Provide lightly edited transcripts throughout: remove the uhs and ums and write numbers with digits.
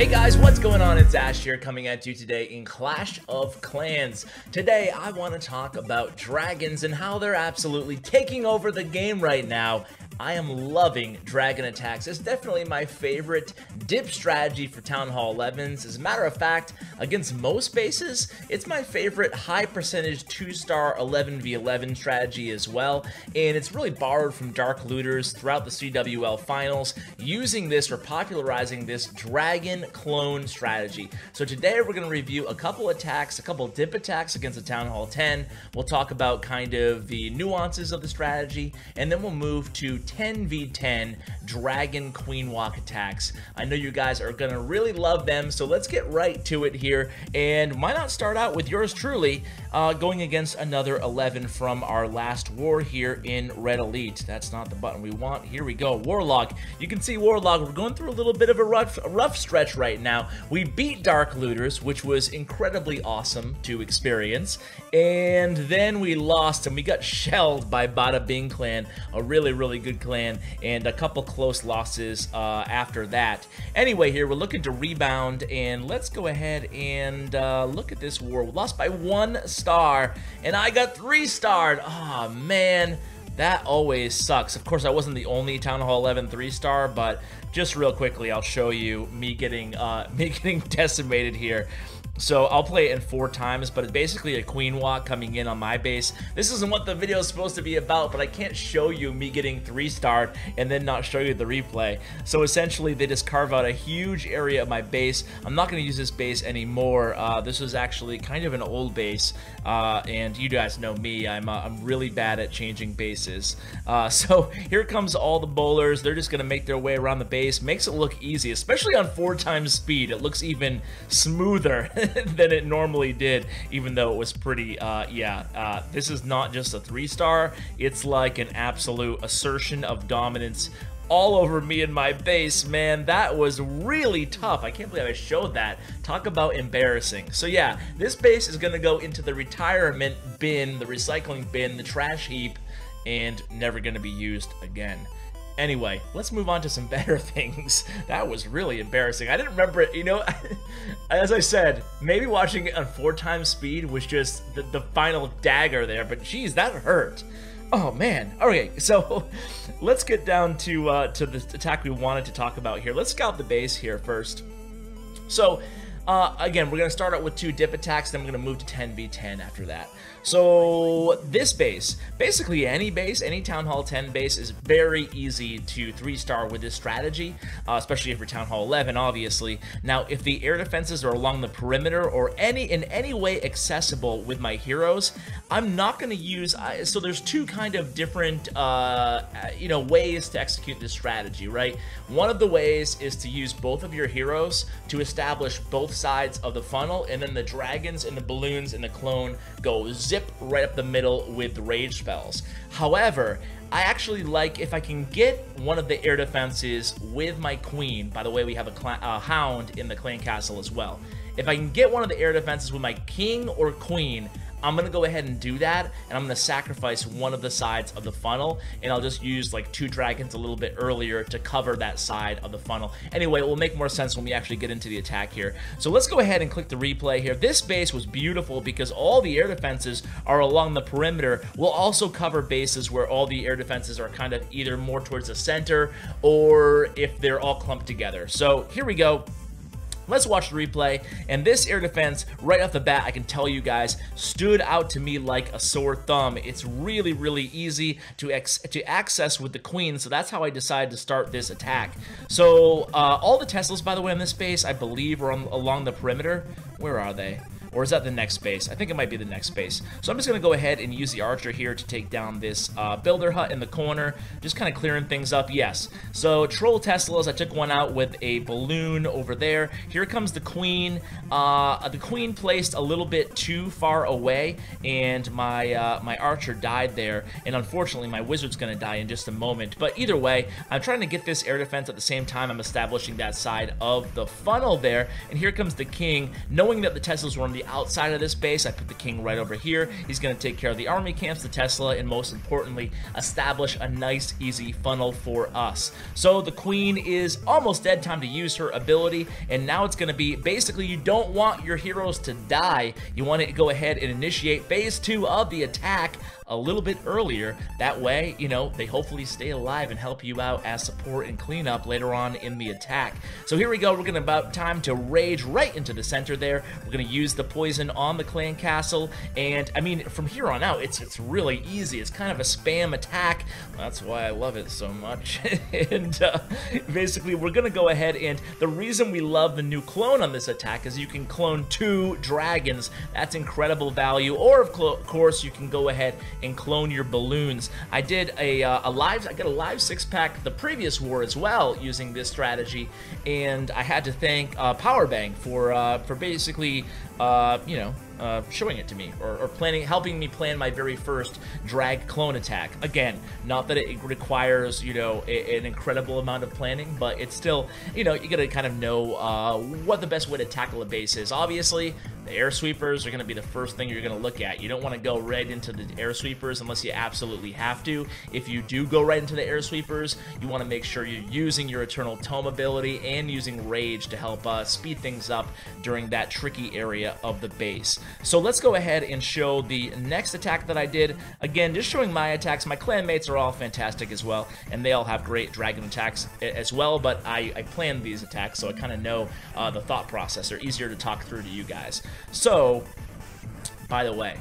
Hey guys, what's going on? It's Ash here coming at you today in Clash of Clans. Today I want to talk about dragons and how they're absolutely taking over the game right now. I am loving dragon attacks. It's definitely my favorite dip strategy for Town Hall 11s. As a matter of fact, against most bases, it's my favorite high percentage 2-star 11v11 strategy as well. And it's really borrowed from Dark Looters throughout the CWL finals, using this or popularizing this dragon clone strategy. So today we're going to review a couple attacks, a couple dip attacks against the Town Hall 10. We'll talk about kind of the nuances of the strategy, and then we'll move to 10v10 dragon queen walk attacks. I know you guys are gonna really love them, so let's get right to it here. And why not start out with yours truly going against another 11 from our last war here in Red Elite. That's not the button we want. Here we go. Warlock. You can see Warlock, we're going through a little bit of a rough stretch right now. We beat Dark Looters, which was incredibly awesome to experience, and then we lost and we got shelled by Bada Bing clan, a really good clan, and a couple close losses after that. Anyway, here we're looking to rebound, and let's go ahead and look at this war. We lost by 1 star, and I got 3-starred. Oh man, that always sucks. Of course, I wasn't the only Town Hall 11 3-star, but just real quickly, I'll show you me getting decimated here. So I'll play it in 4 times, but it's basically a queen walk coming in on my base. This isn't what the video is supposed to be about, but I can't show you me getting 3-starred and then not show you the replay. So essentially, they just carve out a huge area of my base. I'm not going to use this base anymore. This was actually kind of an old base, and you guys know me. I'm really bad at changing bases. So here comes all the bowlers. They're just going to make their way around the base. Makes it look easy, especially on 4 times speed. It looks even smoother than it normally did, even though it was pretty, this is not just a 3-star, it's like an absolute assertion of dominance all over me and my base. Man, that was really tough. I can't believe I showed that. Talk about embarrassing. So yeah, this base is gonna go into the retirement bin, the recycling bin, the trash heap, and never gonna be used again. Anyway, let's move on to some better things. That was really embarrassing. I didn't remember it, you know, as I said, maybe watching it on 4 times speed was just the final dagger there, but geez, that hurt. Oh man. Okay, so let's get down to the attack we wanted to talk about here. Let's scout the base here first. So, again, we're going to start out with 2 dip attacks, then we're going to move to 10v10 after that. So this base, basically any base, any Town Hall 10 base is very easy to 3-star with this strategy, especially if you're Town Hall 11, obviously. Now, if the air defenses are along the perimeter or in any way accessible with my heroes, I'm not going to use, so there's 2 kind of different, ways to execute this strategy, right? One of the ways is to use both of your heroes to establish both sides of the funnel, and then the dragons and the balloons and the clone go zip right up the middle with rage spells. However, I actually like if I can get one of the air defenses with my queen. By the way, we have a hound in the clan castle as well. If I can get one of the air defenses with my king or queen, I'm going to go ahead and do that, and I'm going to sacrifice one of the sides of the funnel, and I'll just use like 2 dragons a little bit earlier to cover that side of the funnel. Anyway, it will make more sense when we actually get into the attack here. So let's go ahead and click the replay here. This base was beautiful because all the air defenses are along the perimeter. We'll also cover bases where all the air defenses are kind of either more towards the center or if they're all clumped together. So here we go. Let's watch the replay, and this air defense, right off the bat, I can tell you guys, stood out to me like a sore thumb. It's really easy to access with the queen, so that's how I decided to start this attack. So, all the Teslas, by the way, on this base, I believe, are along the perimeter. Where are they? Or is that the next base? I think it might be the next base. So I'm just going to go ahead and use the archer here to take down this builder hut in the corner. Just kind of clearing things up. Yes. So Troll Teslas, I took one out with a balloon over there. Here comes the queen. The queen placed a little bit too far away, and my archer died there. And unfortunately, my wizard's going to die in just a moment. But either way, I'm trying to get this air defense at the same time I'm establishing that side of the funnel there. And here comes the king, knowing that the Teslas were on the the outside of this base. I put the king right over here. He's going to take care of the army camps, the Tesla, and most importantly, establish a nice, easy funnel for us. So the queen is almost dead, time to use her ability, and now it's going to be, basically, you don't want your heroes to die. You want to go ahead and initiate phase 2 of the attack a little bit earlier. That way, you know, they hopefully stay alive and help you out as support and cleanup later on in the attack. So here we go. We're gonna about time to rage right into the center there. We're gonna use the poison on the clan castle, and I mean, from here on out, it's really easy. It's kind of a spam attack. That's why I love it so much. And basically, we're gonna go ahead, and the reason we love the new clone on this attack is you can clone 2 dragons. That's incredible value. Or of course, you can go ahead and clone your balloons. I did I got a live 6-pack the previous war as well using this strategy, and I had to thank Powerbang for basically you know, showing it to me, or helping me plan my very first drag clone attack. Again, not that it requires, you know, an incredible amount of planning, but it's still, you know, you gotta kind of know what the best way to tackle a base is. Obviously, the air sweepers are going to be the first thing you're going to look at. You don't want to go right into the air sweepers unless you absolutely have to. If you do go right into the air sweepers, you want to make sure you're using your Eternal Tome ability and using Rage to help speed things up during that tricky area of the base. So let's go ahead and show the next attack that I did. Again, just showing my attacks. My clan mates are all fantastic as well, and they all have great dragon attacks as well, but I planned these attacks, so I kind of know the thought process. They're easier to talk through to you guys. So, by the way,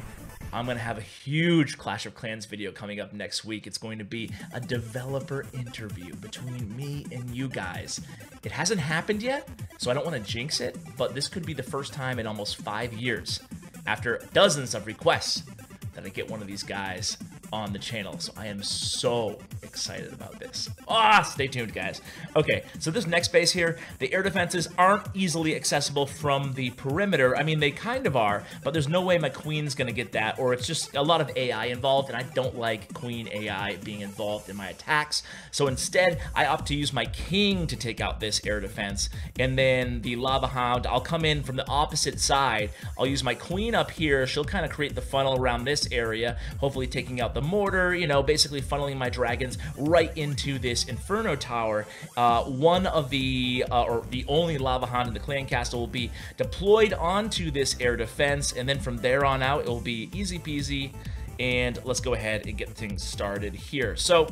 I'm going to have a huge Clash of Clans video coming up next week. It's going to be a developer interview between me and you guys. It hasn't happened yet, so I don't want to jinx it, but this could be the first time in almost 5 years, after dozens of requests, that I get one of these guys on the channel. So I am so excited about this. Stay tuned, guys. Okay, so this next base here, the air defenses aren't easily accessible from the perimeter. I mean, they kind of are, but there's no way my queen's gonna get that, or it's just a lot of AI involved, and I don't like queen AI being involved in my attacks. So instead, I opt to use my king to take out this air defense, and then the lava hound, I'll come in from the opposite side. I'll use my queen up here. She'll kind of create the funnel around this area, hopefully taking out the mortar, you know, basically funneling my dragons right into this Inferno Tower. One of the, or the only lava hound in the clan castle will be deployed onto this air defense, and then from there on out, it will be easy peasy, and let's go ahead and get things started here. So,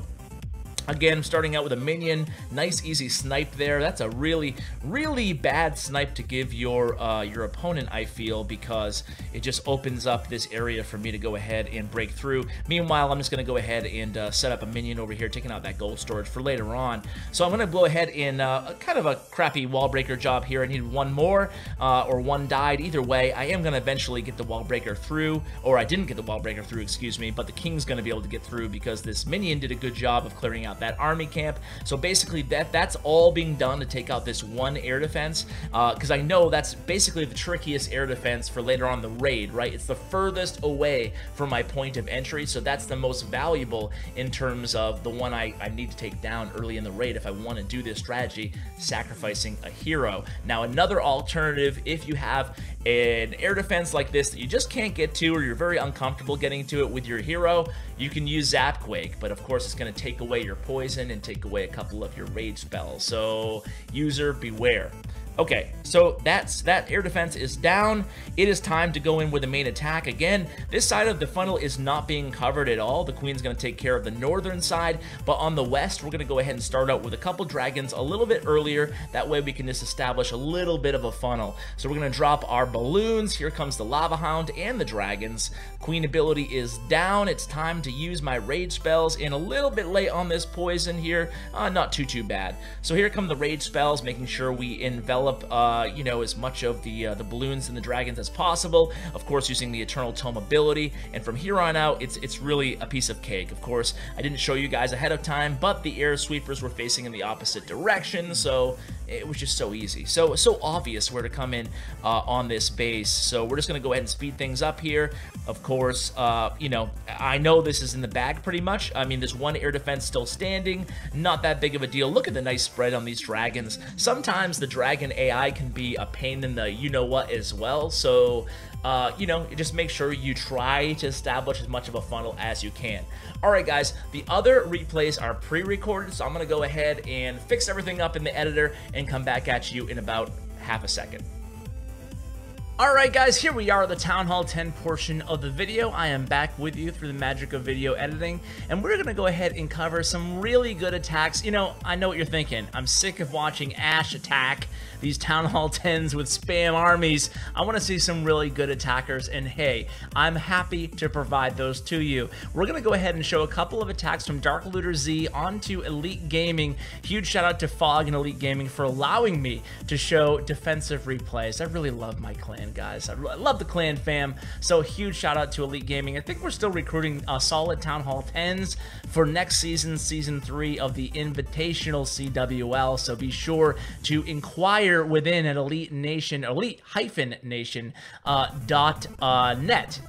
again, starting out with a minion, nice easy snipe there. That's a really, really bad snipe to give your opponent, I feel, because it just opens up this area for me to go ahead and break through. Meanwhile, I'm just going to go ahead and set up a minion over here, taking out that gold storage for later on. So I'm going to go ahead and kind of a crappy wall breaker job here. I need one more, or one died. Either way, I am going to eventually get the wall breaker through, or I didn't get the wall breaker through, excuse me, but the king's going to be able to get through because this minion did a good job of clearing out that army camp. So basically that's all being done to take out this one air defense, because I know that's basically the trickiest air defense for later on the raid, right? It's the furthest away from my point of entry, so that's the most valuable in terms of the one I need to take down early in the raid if I want to do this strategy, sacrificing a hero. Now, another alternative, if you have an air defense like this that you just can't get to, or you're very uncomfortable getting to it with your hero, you can use Zapquake, but of course it's going to take away your poison and take away a couple of your rage spells, so user beware. Okay, so that air defense is down. It is time to go in with the main attack. Again, this side of the funnel is not being covered at all. The queen's going to take care of the northern side, but on the west, we're going to go ahead and start out with a couple dragons a little bit earlier. That way we can just establish a little bit of a funnel. So we're going to drop our balloons. Here comes the lava hound and the dragons. Queen ability is down. It's time to use my rage spells, and a little bit late on this poison here. Not too bad. So here come the rage spells, making sure we envelop you know, as much of the balloons and the dragons as possible. Of course, using the Eternal Tome ability, and from here on out, it's really a piece of cake. Of course, I didn't show you guys ahead of time, but the air sweepers were facing in the opposite direction, so it was just so easy, so obvious where to come in on this base. So we're just gonna go ahead and speed things up here. Of course, you know, I know this is in the bag pretty much. I mean, there's one air defense still standing, not that big of a deal. Look at the nice spread on these dragons. Sometimes the dragon AI can be a pain in the you-know-what as well, so you know, just make sure you try to establish as much of a funnel as you can. All right, guys, the other replays are pre-recorded, so I'm going to go ahead and fix everything up in the editor and come back at you in about half a second. Alright guys, here we are at the Town Hall 10 portion of the video. I am back with you through the magic of video editing, and we're going to go ahead and cover some really good attacks. You know, I know what you're thinking. I'm sick of watching Ash attack these Town Hall 10s with spam armies. I want to see some really good attackers, and hey, I'm happy to provide those to you. We're going to go ahead and show a couple of attacks from Dark Looter Z onto Elite Gaming. Huge shout out to Fog and Elite Gaming for allowing me to show defensive replays. I really love my clan, guys. I love the clan fam, so huge shout out to Elite Gaming. I think we're still recruiting solid Town Hall 10s for next season, season 3 of the Invitational CWL, so be sure to inquire within at elite-nation.net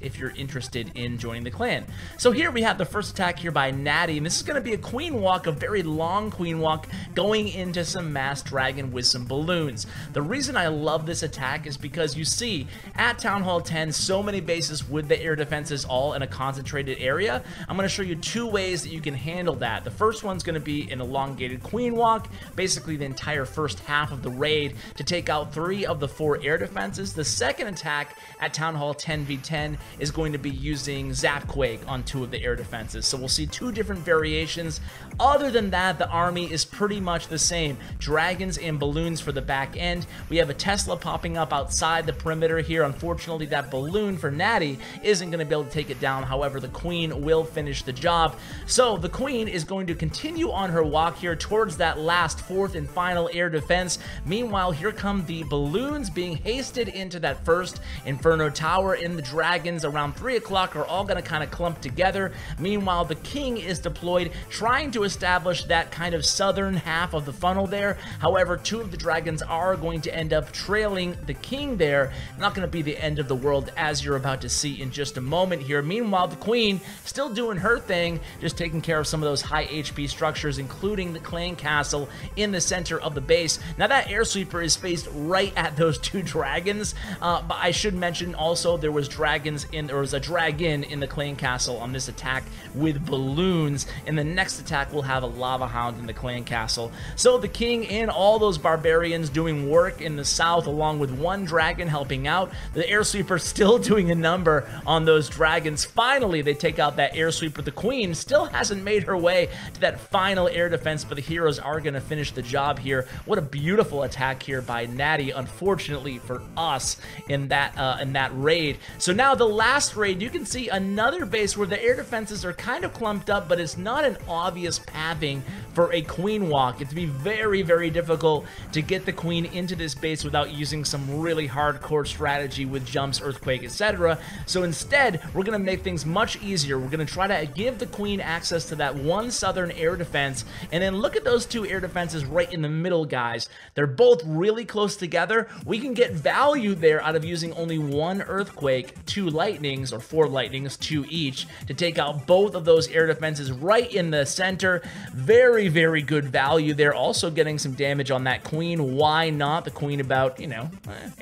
if you're interested in joining the clan. So here we have the first attack here by Natty, and this is going to be a queen walk, a very long queen walk going into some mass dragon with some balloons. The reason I love this attack is because you see at Town Hall 10 so many bases with the air defenses all in a concentrated area. I'm going to show you two ways that you can handle that. The first one's going to be an elongated queen walk, basically the entire first half of the raid to take out 3 of the 4 air defenses. The second attack at Town Hall 10v10 is going to be using Zapquake on 2 of the air defenses. So we'll see 2 different variations. Other than that, the army is pretty much the same. Dragons and balloons for the back end. We have a Tesla popping up outside the perimeter here. Unfortunately, that balloon for Natty isn't going to be able to take it down. However, the queen will finish the job. So the queen is going to continue on her walk here towards that last 4th and final air defense. Meanwhile, here come the balloons being hasted into that first Inferno Tower, and the dragons around 3 o'clock are all going to kind of clump together. Meanwhile, the king is deployed, trying to establish that kind of southern half of the funnel there. However, 2 of the dragons are going to end up trailing the king there. Not going to be the end of the world, as you're about to see in just a moment here. Meanwhile, the queen still doing her thing, just taking care of some of those high HP structures, including the clan castle in the center of the base. Now, that air sweeper is spaced right at those 2 dragons, but I should mention also there was a dragon in the clan castle on this attack with balloons. In the next attack, we'll have a lava hound in the clan castle. So the king and all those barbarians doing work in the south, along with 1 dragon helping out. The air sweeper still doing a number on those dragons. Finally, they take out that air sweeper. The queen still hasn't made her way to that final air defense, but the heroes are going to finish the job here. What a beautiful attack here by Natty, unfortunately for us, in that raid. So now the last raid, you can see another base where the air defenses are kind of clumped up, but it's not an obvious pathing for a queen walk. It'd be very, very difficult to get the queen into this base without using some really hardcore strategy with jumps, earthquake, etc. So instead, we're going to make things much easier. We're going to try to give the queen access to that 1 southern air defense, and then look at those 2 air defenses right in the middle, guys. They're both really close together. We can get value there out of using only 1 earthquake, 2 lightnings, or 4 lightnings, 2 each, to take out both of those air defenses right in the center. Very, very good value there. Also getting some damage on that queen. Why not? The queen about, you know,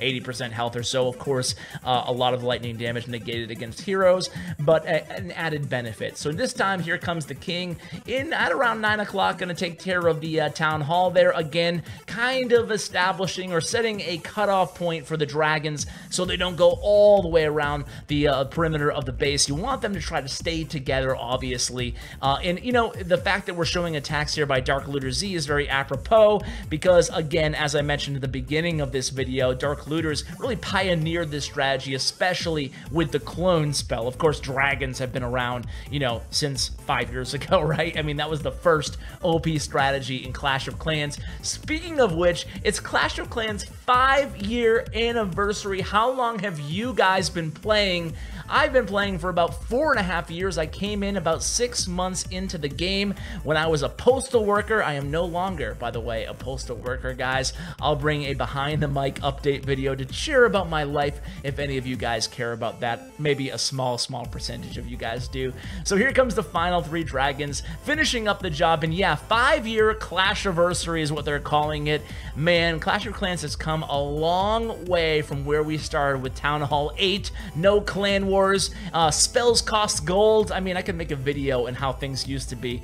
80% health or so. Of course, a lot of lightning damage negated against heroes, but an added benefit. So this time, here comes the king in at around 9 o'clock, going to take care of the town hall there. Again, kind of establishing or setting a cutoff point for the dragons so they don't go all the way around the perimeter of the base. You want them to try to stay together, obviously. And, you know, the fact that we're showing attacks here by Dark Looter Z is very apropos because, again, as I mentioned at the beginning of this video, Dark Looters really pioneered this strategy, especially with the clone spell. Of course, dragons have been around, you know, since 5 years ago, right? I mean, that was the first OP strategy in Clash of Clans. Speaking of which, it's Clash of Clans' 5-year anniversary. How long have you guys been playing? I've been playing for about 4.5 years. I came in about 6 months into the game when I was a postal worker. I am no longer, by the way, a postal worker, guys. I'll bring a behind the mic update video to cheer about my life if any of you guys care about that. Maybe a small percentage of you guys do. So here comes the final 3 dragons, finishing up the job. And yeah, 5-year Clash-iversary is what they're calling it. Man, Clash of Clans has come a long way from where we started with Town Hall 8, no clan wars, spells cost gold. I mean, I could make a video on how things used to be.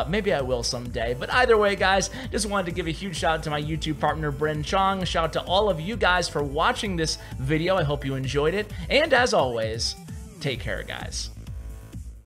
Maybe I will someday. But either way, guys, just wanted to give a huge shout out to my YouTube partner, Bren Chong. Shout out to all of you guys for watching this video. I hope you enjoyed it. And as always, take care, guys.